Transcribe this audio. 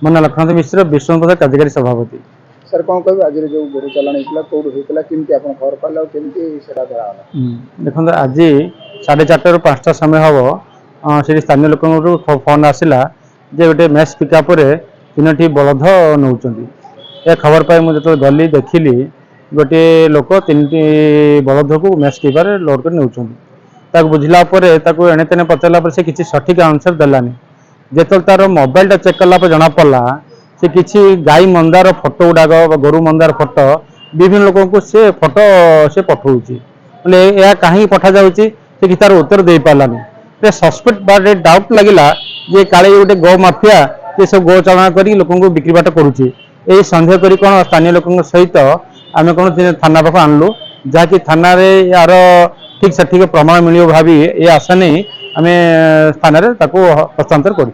ମୋ ନାଁ ଲକ୍ଷ୍ମୀକାନ୍ତ ମିଶ୍ର, ବିଷ୍ଣୁ ପ୍ରସାଦ କାର୍ଯ୍ୟକାରୀ ସଭାପତି। सर कौन कह आज जो गोरु चलाण होता कौट होता केमती आप खबर पाला केमती देखो आज 4:30 ରୁ 5ଟା समय हम से स्थानीय लोक फोन आसला जे गोटे मेस पिकअप 3टी बलध नौ ए खबर पाई मुझे गली देखिली गोटे लोक 3टी बलध को मेस पिकअप लोड कर नौ बुझला एणे तेने पचारा से किसी सठिक आंसर देलानी जो तार मोबाइल चेक कला जना पड़ा से किसी गाई मंदार फोटो गुड़ाक गोरु मंदार फोटो विभिन्न लोगों को से फोटो से पठाऊँगी मैंने कहीं पठा जाऊँगी से कि तार उत्तर दे पारानी सस्पेक्ट बारे डाउट लगिला जे काले गोटे गो माफिया ये सब गो चालना कर लोक बिक्री बाट करुच्ची यही सन्देह कर कौन स्थानीय लोक सहित आम कौन थाना पाख आणलु जहाँकि थाना यार ठीक सठिक प्रमाण मिल भावी ये आशा नहीं आम थाना हस्तांतर करुँ।